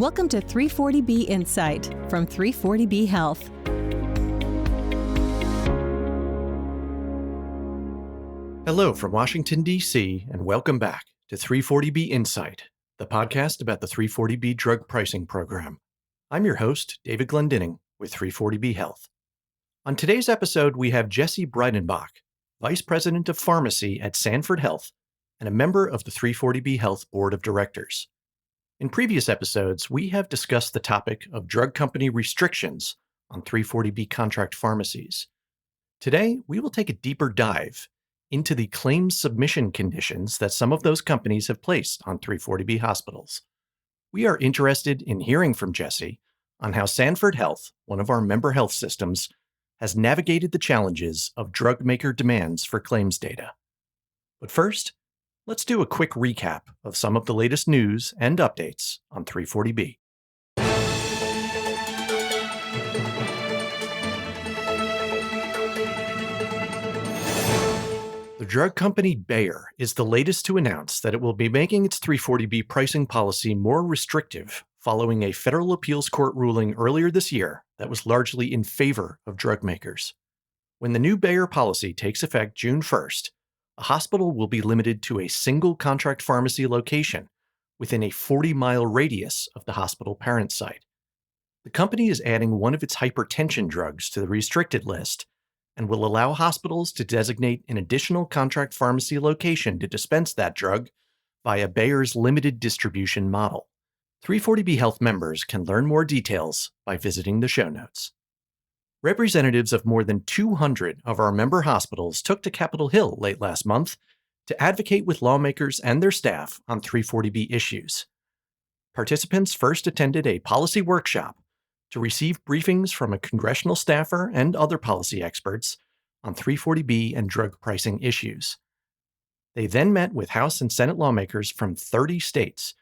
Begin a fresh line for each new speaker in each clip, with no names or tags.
Welcome to 340B Insight from 340B Health.
Hello from Washington, D.C., and welcome back to 340B Insight, the podcast about the 340B drug pricing program. I'm your host, David Glendinning with 340B Health. On today's episode, we have Jesse Breidenbach, Vice President of Pharmacy at Sanford Health and a member of the 340B Health Board of Directors. In previous episodes, we have discussed the topic of drug company restrictions on 340B contract pharmacies. Today, we will take a deeper dive into the claims submission conditions that some of those companies have placed on 340B hospitals. We are interested in hearing from Jesse on how Sanford Health, one of our member health systems, has navigated the challenges of drug maker demands for claims data. But first, let's do a quick recap of some of the latest news and updates on 340B. The drug company Bayer is the latest to announce that it will be making its 340B pricing policy more restrictive following a federal appeals court ruling earlier this year that was largely in favor of drug makers. When the new Bayer policy takes effect June 1st, a hospital will be limited to a single contract pharmacy location within a 40-mile radius of the hospital parent site. The company is adding one of its hypertension drugs to the restricted list and will allow hospitals to designate an additional contract pharmacy location to dispense that drug via Bayer's limited distribution model. 340B Health members can learn more details by visiting the show notes. Representatives of more than 200 of our member hospitals took to Capitol Hill late last month to advocate with lawmakers and their staff on 340B issues. Participants first attended a policy workshop to receive briefings from a congressional staffer and other policy experts on 340B and drug pricing issues. They then met with House and Senate lawmakers from 30 states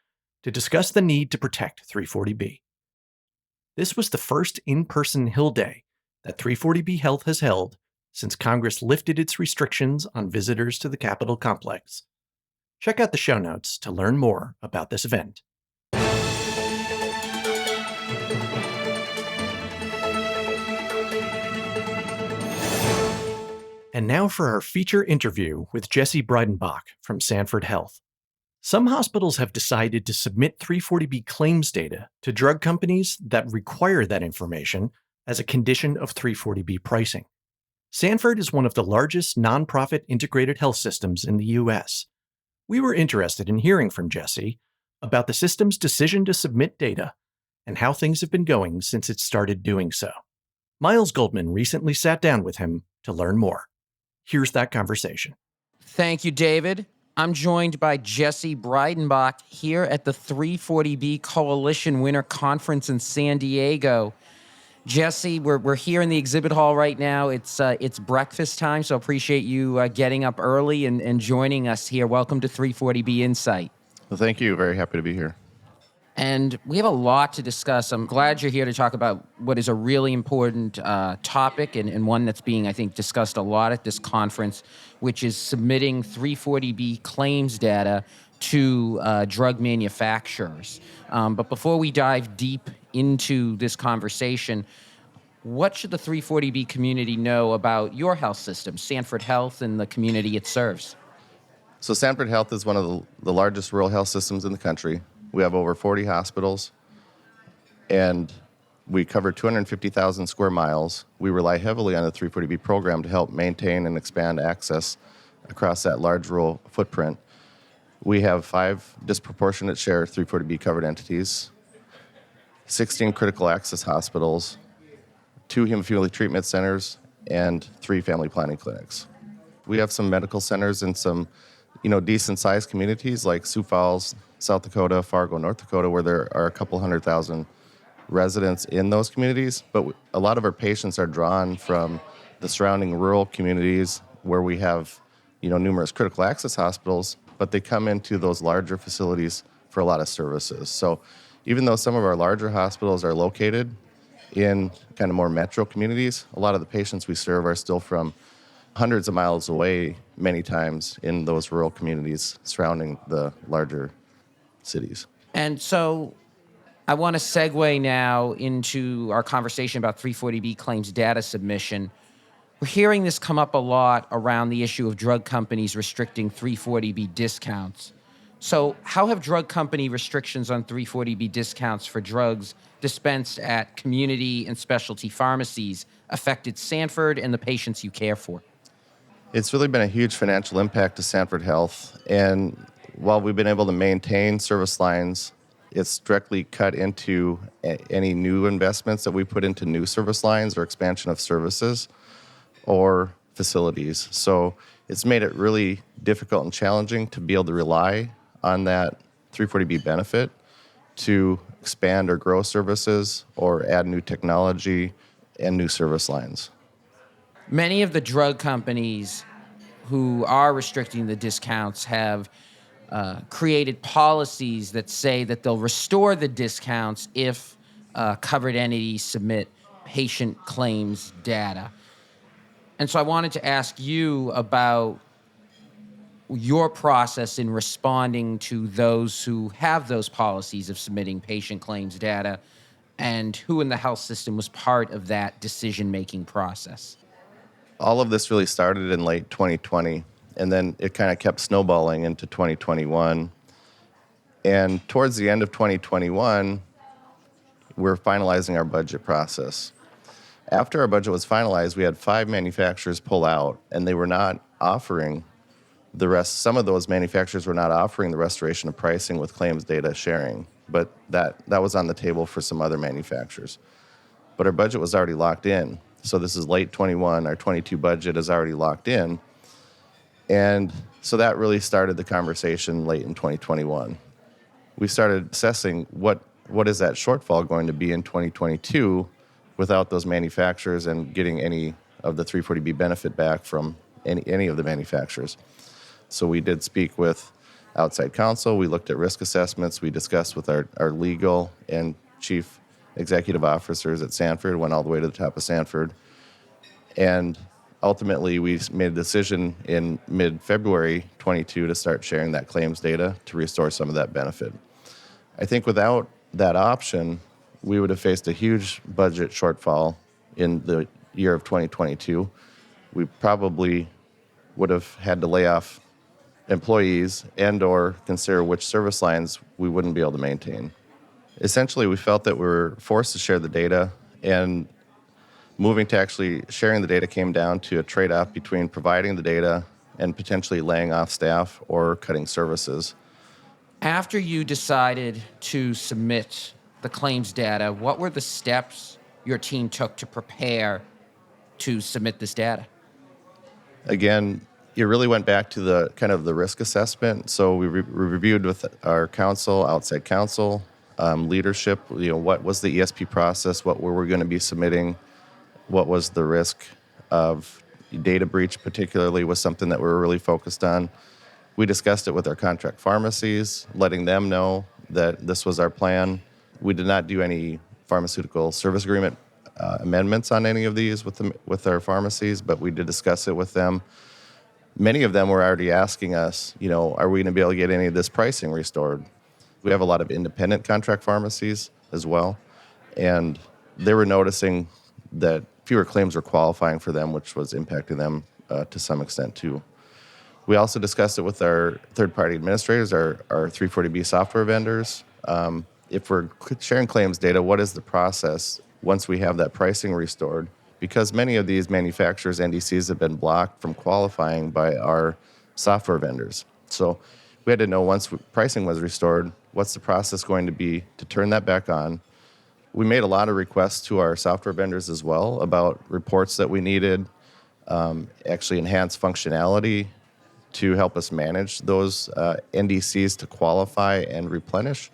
to discuss the need to protect 340B. This was the first in-person Hill Day that 340B Health has held since Congress lifted its restrictions on visitors to the Capitol complex. Check out the show notes to learn more about this event. And now for our feature interview with Jesse Breidenbach from Sanford Health. Some hospitals have decided to submit 340B claims data to drug companies that require that information as a condition of 340B pricing. Sanford is one of the largest nonprofit integrated health systems in the U.S. We were interested in hearing from Jesse about the system's decision to submit data and how things have been going since it started doing so. Miles Goldman recently sat down with him to learn more. Here's that conversation.
Thank you, David. I'm joined by Jesse Breidenbach here at the 340B Coalition Winter Conference in San Diego. Jesse, we're here in the exhibit hall right now. It's breakfast time, so appreciate you getting up early and joining us here. Welcome to 340B Insight.
Well, thank you. Very happy to be here.
And we have a lot to discuss. I'm glad you're here to talk about what is a really important topic and one that's being, I think, discussed a lot at this conference, which is submitting 340B claims data to drug manufacturers. But before we dive deep into this conversation, what should the 340B community know about your health system, Sanford Health, and the community it serves?
So Sanford Health is one of the largest rural health systems in the country. We have over 40 hospitals, and we cover 250,000 square miles. We rely heavily on the 340B program to help maintain and expand access across that large rural footprint. We have 5 disproportionate share 340B covered entities, 16 critical access hospitals, 2 hemophilia treatment centers, and 3 family planning clinics. We have some medical centers in some decent-sized communities like Sioux Falls, South Dakota, Fargo, North Dakota, where there are a couple 100,000 residents in those communities. But a lot of our patients are drawn from the surrounding rural communities where we have, numerous critical access hospitals, but they come into those larger facilities for a lot of services. So even though some of our larger hospitals are located in kind of more metro communities, a lot of the patients we serve are still from hundreds of miles away, many times in those rural communities surrounding the larger cities.
And so I want to segue now into our conversation about 340B claims data submission. We're hearing this come up a lot around the issue of drug companies restricting 340B discounts. So, how have drug company restrictions on 340B discounts for drugs dispensed at community and specialty pharmacies affected Sanford and the patients you care for?
It's really been a huge financial impact to Sanford Health. And while we've been able to maintain service lines, it's directly cut into any new investments that we put into new service lines or expansion of services or facilities. So it's made it really difficult and challenging to be able to rely on that 340B benefit to expand or grow services or add new technology and new service lines.
Many of the drug companies who are restricting the discounts have created policies that say that they'll restore the discounts if covered entities submit patient claims data. And so I wanted to ask you about your process in responding to those who have those policies of submitting patient claims data and who in the health system was part of that decision-making process.
All of this really started in late 2020, and then it kind of kept snowballing into 2021. And towards the end of 2021, we're finalizing our budget process. After our budget was finalized, we had 5 manufacturers pull out, and they were not offering the rest. Some of those manufacturers were not offering the restoration of pricing with claims data sharing, but that was on the table for some other manufacturers. But our budget was already locked in. So this is late 21, our 22 budget is already locked in. And so that really started the conversation late in 2021. We started assessing what is that shortfall going to be in 2022 without those manufacturers and getting any of the 340B benefit back from any of the manufacturers. So we did speak with outside counsel. We looked at risk assessments. We discussed with our legal and chief executive officers at Sanford, went all the way to the top of Sanford. And ultimately, we made a decision in mid-February 22 to start sharing that claims data to restore some of that benefit. I think without that option, we would have faced a huge budget shortfall in the year of 2022. We probably would have had to lay off employees and or consider which service lines we wouldn't be able to maintain. Essentially, we felt that we were forced to share the data, and moving to actually sharing the data came down to a trade-off between providing the data and potentially laying off staff or cutting services.
After you decided to submit the claims data, what were the steps your team took to prepare to submit this data?
Again, it really went back to the kind of the risk assessment. So we reviewed with our counsel, outside counsel, leadership, what was the ESP process, what were we going to be submitting, what was the risk of data breach particularly was something that we were really focused on. We discussed it with our contract pharmacies, letting them know that this was our plan. We did not do any pharmaceutical service agreement amendments on any of these with our pharmacies, but we did discuss it with them. Many of them were already asking us, are we going to be able to get any of this pricing restored? We have a lot of independent contract pharmacies as well, and they were noticing that fewer claims were qualifying for them, which was impacting them to some extent too. We also discussed it with our third-party administrators, our 340B software vendors. If we're sharing claims data, what is the process once we have that pricing restored? Because many of these manufacturers, NDCs, have been blocked from qualifying by our software vendors. So we had to know once pricing was restored, what's the process going to be to turn that back on? We made a lot of requests to our software vendors as well about reports that we needed, actually enhanced functionality to help us manage those NDCs to qualify and replenish.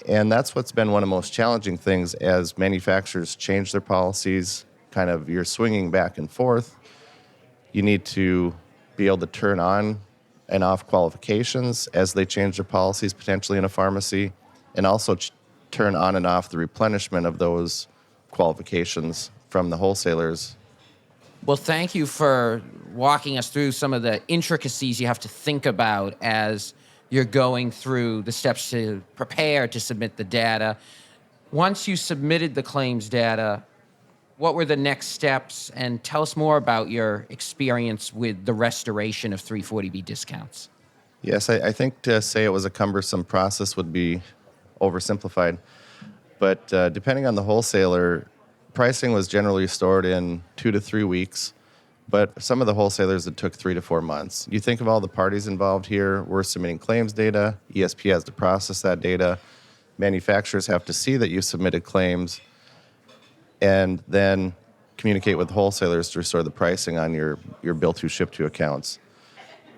And that's what's been one of the most challenging things as manufacturers change their policies, kind of you're swinging back and forth. You need to be able to turn on and off qualifications as they change their policies potentially in a pharmacy, and also turn on and off the replenishment of those qualifications from the wholesalers.
Well, thank you for walking us through some of the intricacies you have to think about as you're going through the steps to prepare to submit the data. Once you submitted the claims data, what were the next steps? And tell us more about your experience with the restoration of 340B discounts.
Yes, I think to say it was a cumbersome process would be oversimplified. But depending on the wholesaler, pricing was generally restored in 2 to 3 weeks. But some of the wholesalers, it took 3 to 4 months. You think of all the parties involved here. We're submitting claims data. ESP has to process that data. Manufacturers have to see that you submitted claims and then communicate with wholesalers to restore the pricing on your bill to ship to accounts.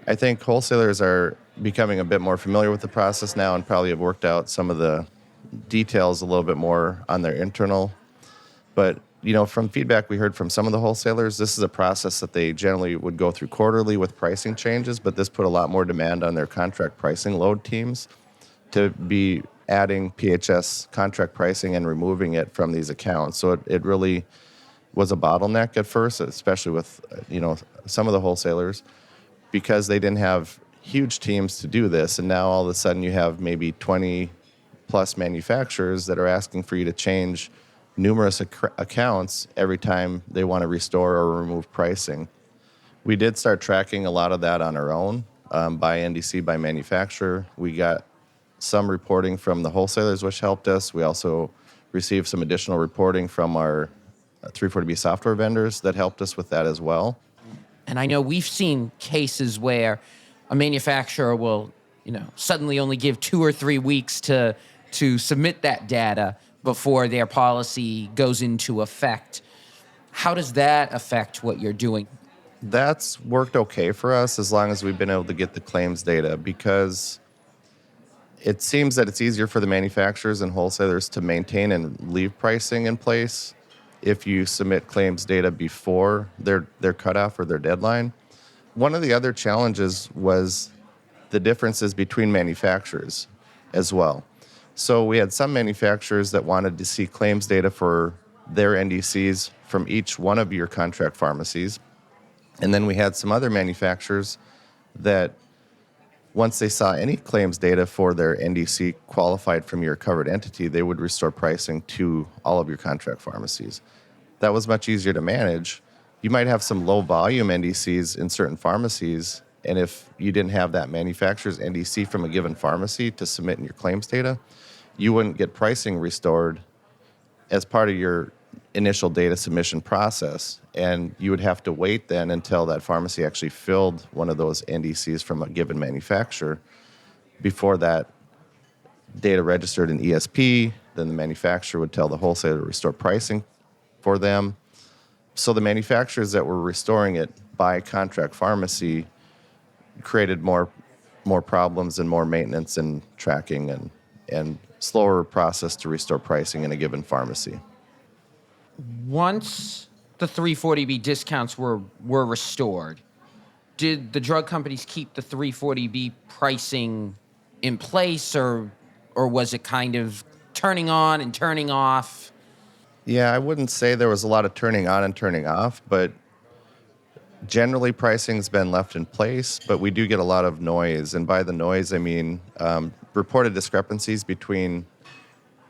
I think wholesalers are becoming a bit more familiar with the process now and probably have worked out some of the details a little bit more on their internal. But, from feedback we heard from some of the wholesalers, this is a process that they generally would go through quarterly with pricing changes, but this put a lot more demand on their contract pricing load teams to be adding PHS contract pricing and removing it from these accounts. So it really was a bottleneck at first, especially with, some of the wholesalers, because they didn't have huge teams to do this. And now all of a sudden you have maybe 20 plus manufacturers that are asking for you to change numerous accounts every time they want to restore or remove pricing. We did start tracking a lot of that on our own by NDC, by manufacturer. We got some reporting from the wholesalers, which helped us. We also received some additional reporting from our 340B software vendors that helped us with that as well.
And I know we've seen cases where a manufacturer will, suddenly only give 2 or 3 weeks to submit that data before their policy goes into effect. How does that affect what you're doing?
That's worked okay for us as long as we've been able to get the claims data, because it seems that it's easier for the manufacturers and wholesalers to maintain and leave pricing in place if you submit claims data before their cutoff or their deadline. One of the other challenges was the differences between manufacturers as well. So we had some manufacturers that wanted to see claims data for their NDCs from each one of your contract pharmacies. And then we had some other manufacturers that once they saw any claims data for their NDC qualified from your covered entity, they would restore pricing to all of your contract pharmacies. That was much easier to manage. You might have some low volume NDCs in certain pharmacies, and if you didn't have that manufacturer's NDC from a given pharmacy to submit in your claims data, you wouldn't get pricing restored as part of your initial data submission process. And you would have to wait then until that pharmacy actually filled one of those NDCs from a given manufacturer before that data registered in ESP. Then the manufacturer would tell the wholesaler to restore pricing for them. So the manufacturers that were restoring it by contract pharmacy created more problems and more maintenance and tracking and slower process to restore pricing in a given pharmacy.
Once the 340B discounts were restored, did the drug companies keep the 340B pricing in place, or was it kind of turning on and turning off?
Yeah, I wouldn't say there was a lot of turning on and turning off, but generally pricing's been left in place, but we do get a lot of noise. And by the noise, I mean reported discrepancies between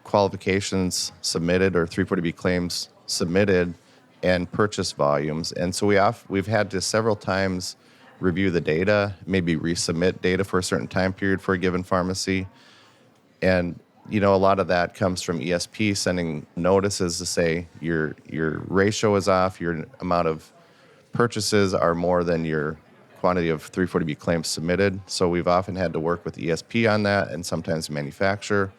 qualifications submitted or 340B claims submitted and purchase volumes. And so we've had to several times review the data, maybe resubmit data for a certain time period for a given pharmacy. And a lot of that comes from ESP sending notices to say your ratio is off, your amount of purchases are more than your quantity of 340B claims submitted. So we've often had to work with ESP on that and sometimes manufacturer.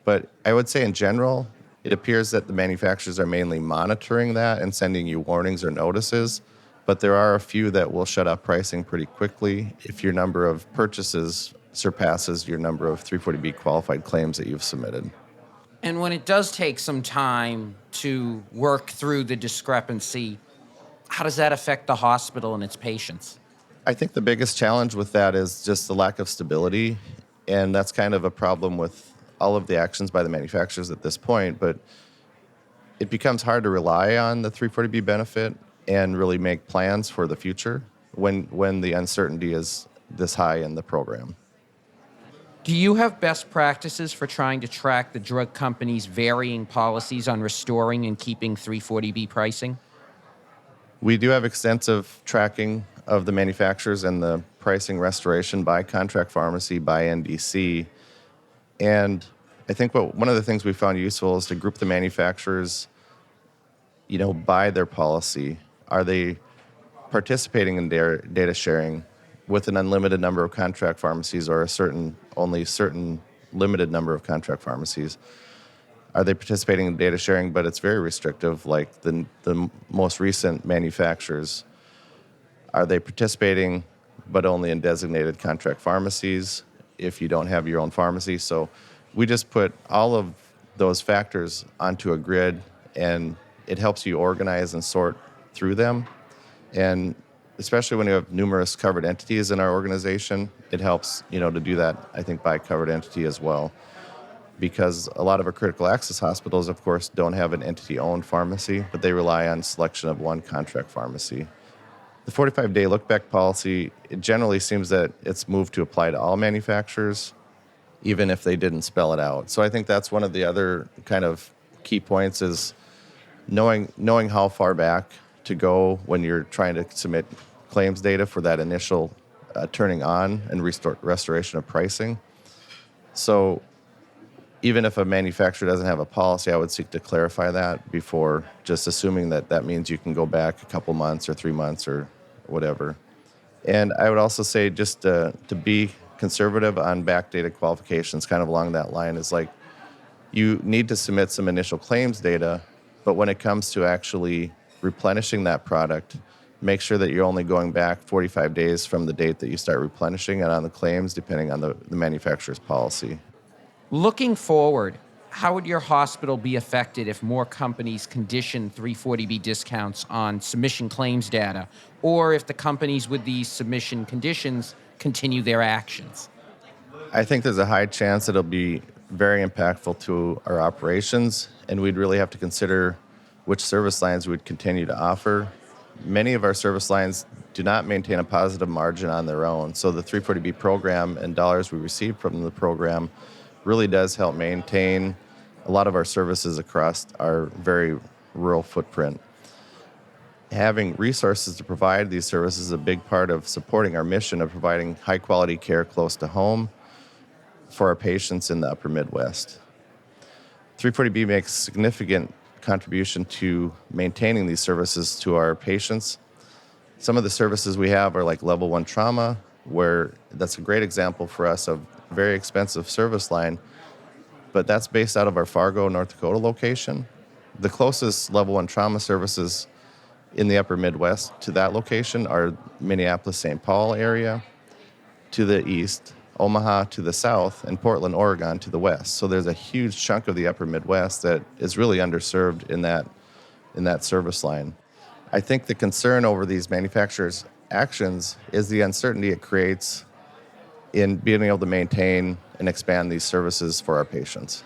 But I would say in general, it appears that the manufacturers are mainly monitoring that and sending you warnings or notices. But there are a few that will shut off pricing pretty quickly if your number of purchases surpasses your number of 340B qualified claims that you've submitted.
And when it does take some time to work through the discrepancy, how does that affect the hospital and its patients?
I think the biggest challenge with that is just the lack of stability, and that's kind of a problem with all of the actions by the manufacturers at this point, but it becomes hard to rely on the 340B benefit and really make plans for the future when the uncertainty is this high in the program.
Do you have best practices for trying to track the drug companies' varying policies on restoring and keeping 340B pricing?
We do have extensive tracking of the manufacturers and the pricing restoration by contract pharmacy, by NDC. And I think one of the things we found useful is to group the manufacturers, by their policy. Are they participating in their data sharing with an unlimited number of contract pharmacies or only certain limited number of contract pharmacies? Are they participating in data sharing, but it's very restrictive, like the most recent manufacturers? Are they participating, but only in designated contract pharmacies if you don't have your own pharmacy? So we just put all of those factors onto a grid, and it helps you organize and sort through them. And especially when you have numerous covered entities in our organization, it helps, to do that, I think, by covered entity as well. Because a lot of our critical access hospitals, of course, don't have an entity-owned pharmacy, but they rely on selection of one contract pharmacy. The 45-day look-back policy, it generally seems that it's moved to apply to all manufacturers, even if they didn't spell it out. So I think that's one of the other kind of key points is knowing how far back to go when you're trying to submit claims data for that initial turning on and restoration of pricing. So even if a manufacturer doesn't have a policy, I would seek to clarify that before just assuming that means you can go back a couple months or 3 months or whatever. And I would also say just to be conservative on backdated qualifications, kind of along that line, is like you need to submit some initial claims data, but when it comes to actually replenishing that product, make sure that you're only going back 45 days from the date that you start replenishing and on the claims, depending on the manufacturer's policy.
Looking forward, how would your hospital be affected if more companies condition 340B discounts on submission claims data, or if the companies with these submission conditions continue their actions?
I think there's a high chance it'll be very impactful to our operations, and we'd really have to consider which service lines we'd continue to offer. Many of our service lines do not maintain a positive margin on their own, so the 340B program and dollars we receive from the program really does help maintain a lot of our services across our very rural footprint. Having resources to provide these services is a big part of supporting our mission of providing high-quality care close to home for our patients in the upper Midwest. 340B makes significant contribution to maintaining these services to our patients. Some of the services we have are like level 1 trauma, where that's a great example for us of a very expensive service line, but that's based out of our Fargo, North Dakota location. The closest level 1 trauma services in the upper Midwest to that location are Minneapolis, St. Paul area to the east, Omaha to the south, and Portland, Oregon to the west. So there's a huge chunk of the upper Midwest that is really underserved in that service line. I think the concern over these manufacturers' actions is the uncertainty it creates in being able to maintain and expand these services for our patients.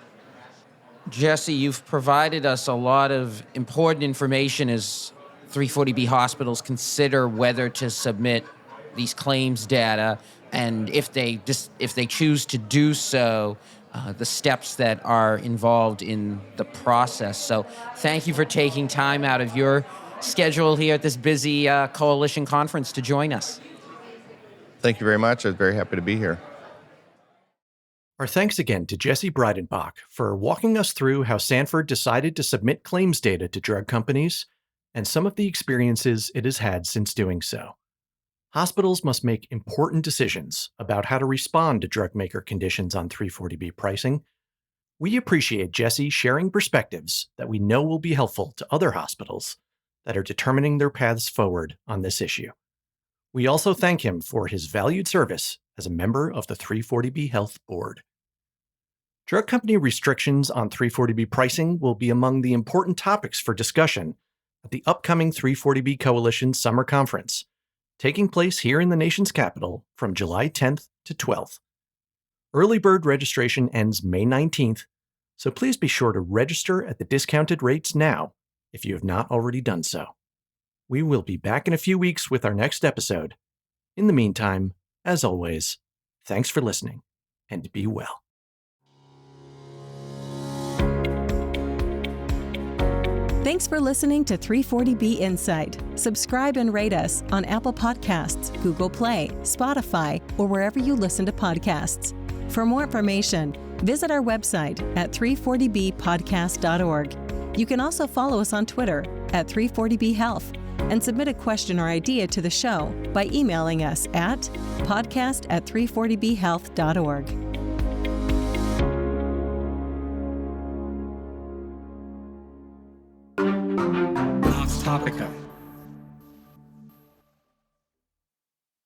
Jesse, you've provided us a lot of important information as 340B hospitals consider whether to submit these claims data, and if they choose to do so, the steps that are involved in the process. So thank you for taking time out of your schedule here at this busy coalition conference to join us.
Thank you very much. I was very happy to be here.
Our thanks again to Jesse Breidenbach for walking us through how Sanford decided to submit claims data to drug companies and some of the experiences it has had since doing so. Hospitals must make important decisions about how to respond to drug maker conditions on 340B pricing. We appreciate Jesse sharing perspectives that we know will be helpful to other hospitals that are determining their paths forward on this issue. We also thank him for his valued service as a member of the 340B Health Board. Drug company restrictions on 340B pricing will be among the important topics for discussion at the upcoming 340B Coalition Summer Conference, taking place here in the nation's capital from July 10th to 12th. Early bird registration ends May 19th, so please be sure to register at the discounted rates now if you have not already done so. We will be back in a few weeks with our next episode. In the meantime, as always, thanks for listening. and be well.
Thanks for listening to 340B Insight. Subscribe and rate us on Apple Podcasts, Google Play, Spotify, or wherever you listen to podcasts. For more information, visit our website at 340bpodcast.org. You can also follow us on Twitter at 340B Health and submit a question or idea to the show by emailing us at podcast@340bhealth.org.
Topica.